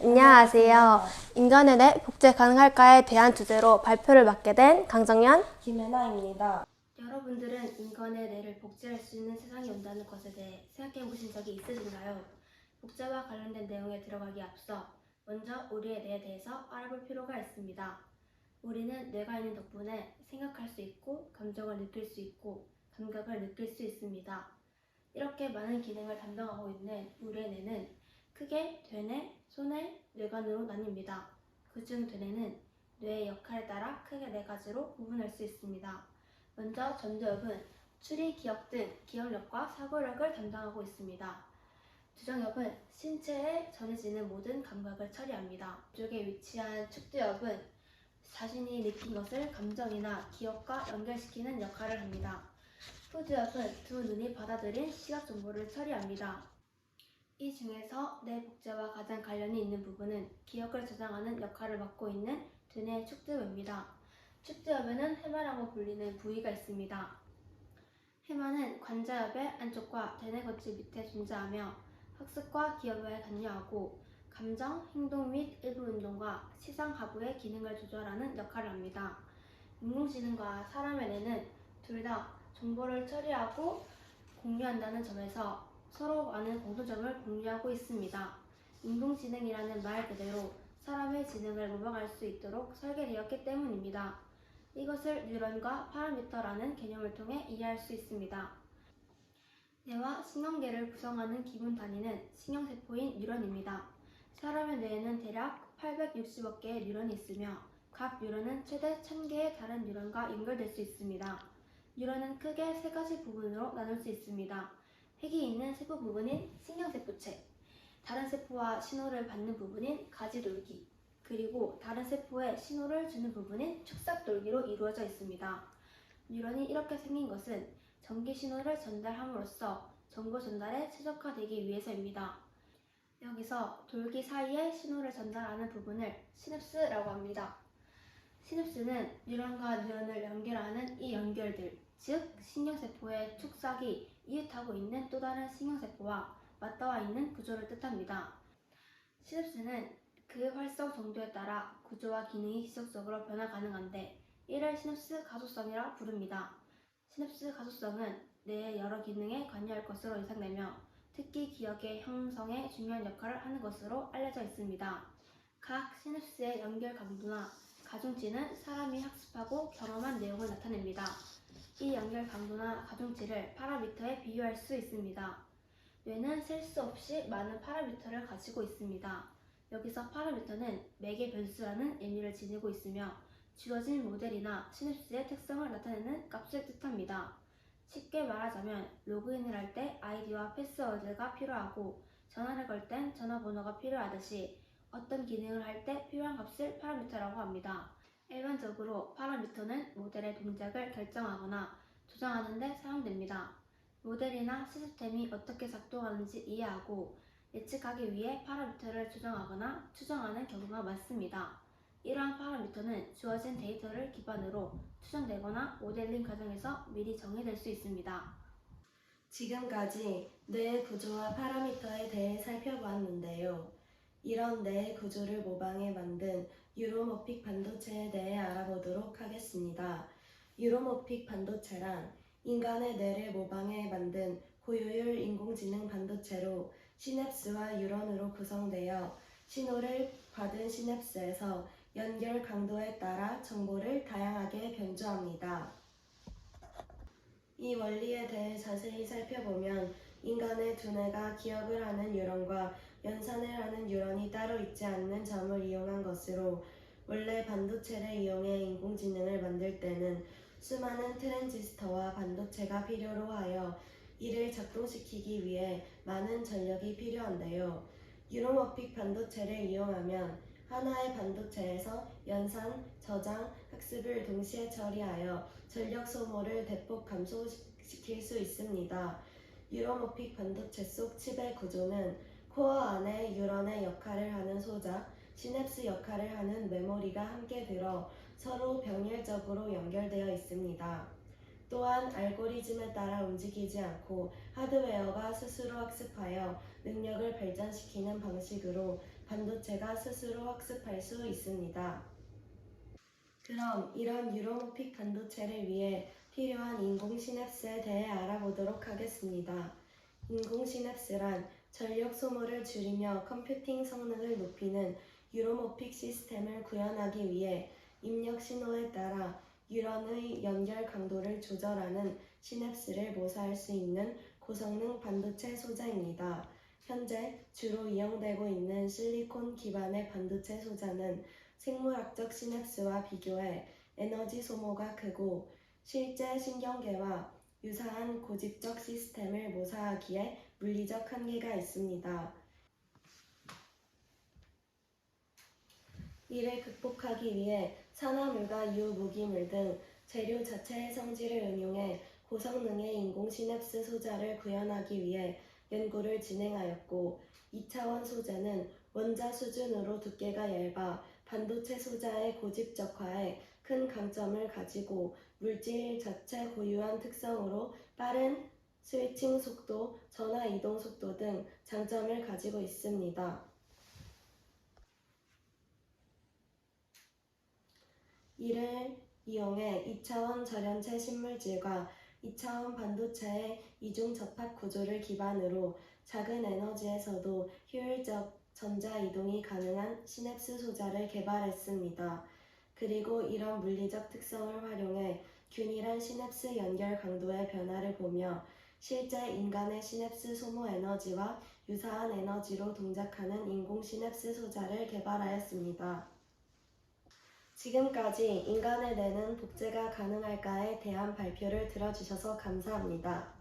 안녕하세요. 인간의 뇌 복제 가능할까에 대한 주제로 발표를 맡게 된 강정연, 김혜나입니다. 여러분들은 인간의 뇌를 복제할 수 있는 세상이 온다는 것에 대해 생각해 보신 적이 있으신가요? 복제와 관련된 내용에 들어가기 앞서 먼저 우리의 뇌에 대해서 알아볼 필요가 있습니다. 우리는 뇌가 있는 덕분에 생각할 수 있고 감정을 느낄 수 있고 감각을 느낄 수 있습니다. 이렇게 많은 기능을 담당하고 있는 우리의 뇌는 크게 되뇌, 소뇌, 뇌관으로 나뉩니다. 그중 되뇌는 뇌의 역할에 따라 크게 네 가지로 구분할 수 있습니다. 먼저 전두엽은 추리, 기억 등 기억력과 사고력을 담당하고 있습니다. 주정엽은 신체에 전해지는 모든 감각을 처리합니다. 이쪽에 위치한 축두엽은 자신이 느낀 것을 감정이나 기억과 연결시키는 역할을 합니다. 후두엽은 두 눈이 받아들인 시각 정보를 처리합니다. 이 중에서 뇌 복제와 가장 관련이 있는 부분은 기억을 저장하는 역할을 맡고 있는 두뇌 축두엽입니다. 축두엽에는 해마라고 불리는 부위가 있습니다. 해마는 관자엽의 안쪽과 대뇌 거치 밑에 존재하며 학습과 기억에 관여하고 감정, 행동 및 일부 운동과 시상 하부의 기능을 조절하는 역할을 합니다. 인공지능과 사람의 뇌는 둘 다 정보를 처리하고 공유한다는 점에서 서로 많은 공통점을 공유하고 있습니다. 인공지능이라는 말 그대로 사람의 지능을 모방할 수 있도록 설계되었기 때문입니다. 이것을 뉴런과 파라미터라는 개념을 통해 이해할 수 있습니다. 뇌와 신경계를 구성하는 기본 단위는 신경세포인 뉴런입니다. 사람의 뇌에는 대략 860억 개의 뉴런이 있으며 각 뉴런은 최대 1000개의 다른 뉴런과 연결될 수 있습니다. 뉴런은 크게 세 가지 부분으로 나눌 수 있습니다. 핵이 있는 세포 부분인 신경세포체, 다른 세포와 신호를 받는 부분인 가지돌기, 그리고 다른 세포에 신호를 주는 부분인 축삭돌기로 이루어져 있습니다. 뉴런이 이렇게 생긴 것은 전기 신호를 전달함으로써 정보 전달에 최적화되기 위해서입니다. 여기서 돌기 사이에 신호를 전달하는 부분을 시냅스라고 합니다. 시냅스는 뉴런과 뉴런을 연결하는 이 연결들, 즉 신경세포의 축삭이 이웃하고 있는 또 다른 신경세포와 맞닿아 있는 구조를 뜻합니다. 시냅스는 그 활성 정도에 따라 구조와 기능이 지속적으로 변화 가능한데 이를 시냅스 가소성이라 부릅니다. 시냅스 가소성은 뇌의 여러 기능에 관여할 것으로 예상되며 특히 기억의 형성에 중요한 역할을 하는 것으로 알려져 있습니다. 각 시냅스의 연결 강도나 가중치는 사람이 학습하고 경험한 내용을 나타냅니다. 이 연결 강도나 가중치를 파라미터에 비유할 수 있습니다. 뇌는 셀 수 없이 많은 파라미터를 가지고 있습니다. 여기서 파라미터는 매개 변수라는 의미를 지니고 있으며 주어진 모델이나 시냅스의 특성을 나타내는 값을 뜻합니다. 쉽게 말하자면 로그인을 할 때 아이디와 패스워드가 필요하고 전화를 걸 땐 전화번호가 필요하듯이 어떤 기능을 할 때 필요한 값을 파라미터라고 합니다. 일반적으로 파라미터는 모델의 동작을 결정하거나 조정하는 데 사용됩니다. 모델이나 시스템이 어떻게 작동하는지 이해하고 예측하기 위해 파라미터를 조정하거나 추정하는 경우가 많습니다. 이러한 파라미터는 주어진 데이터를 기반으로 추정되거나 모델링 과정에서 미리 정의될 수 있습니다. 지금까지 뇌의 구조와 파라미터에 대해 살펴보았는데요. 이런 뇌의 구조를 모방해 만든 유로모픽 반도체에 대해 알아보도록 하겠습니다. 유로모픽 반도체란 인간의 뇌를 모방해 만든 고효율 인공지능 반도체로 시냅스와 뉴런으로 구성되어 신호를 받은 시냅스에서 연결 강도에 따라 정보를 다양하게 변조합니다. 이 원리에 대해 자세히 살펴보면 인간의 두뇌가 기억을 하는 뉴런과 연산을 하는 뉴런이 따로 있지 않는 점을 이용한 것으로 원래 반도체를 이용해 인공지능을 만들 때는 수많은 트랜지스터와 반도체가 필요로 하여 이를 작동시키기 위해 많은 전력이 필요한데요. 유로모픽 반도체를 이용하면 하나의 반도체에서 연산, 저장, 학습을 동시에 처리하여 전력 소모를 대폭 감소시킬 수 있습니다. 유로모픽 반도체 속 칩의 구조는 코어 안에 뉴런의 역할을 하는 소자, 시냅스 역할을 하는 메모리가 함께 들어 서로 병렬적으로 연결되어 있습니다. 또한 알고리즘에 따라 움직이지 않고 하드웨어가 스스로 학습하여 능력을 발전시키는 방식으로 반도체가 스스로 학습할 수 있습니다. 그럼 이런 유로모픽 반도체를 위해 필요한 인공 시냅스에 대해 알아보도록 하겠습니다. 인공 시냅스란 전력 소모를 줄이며 컴퓨팅 성능을 높이는 유로모픽 시스템을 구현하기 위해 입력 신호에 따라 뉴런의 연결 강도를 조절하는 시냅스를 모사할 수 있는 고성능 반도체 소자입니다. 현재 주로 이용되고 있는 실리콘 기반의 반도체 소자는 생물학적 시냅스와 비교해 에너지 소모가 크고 실제 신경계와 유사한 고집적 시스템을 모사하기에 물리적 한계가 있습니다. 이를 극복하기 위해 산화물과 유무기물 등 재료 자체의 성질을 응용해 고성능의 인공 시냅스 소자를 구현하기 위해 연구를 진행하였고, 2차원 소재는 원자 수준으로 두께가 얇아 반도체 소자의 고집적화에 큰 강점을 가지고 물질 자체 고유한 특성으로 빠른 스위칭 속도, 전화 이동 속도 등 장점을 가지고 있습니다. 이를 이용해 2차원 절연체 신물질과 2차원 반도체의 이중 접합 구조를 기반으로 작은 에너지에서도 효율적 전자 이동이 가능한 시냅스 소자를 개발했습니다. 그리고 이런 물리적 특성을 활용해 균일한 시냅스 연결 강도의 변화를 보며 실제 인간의 시냅스 소모 에너지와 유사한 에너지로 동작하는 인공 시냅스 소자를 개발하였습니다. 지금까지 인간의 뇌는 복제가 가능할까에 대한 발표를 들어주셔서 감사합니다.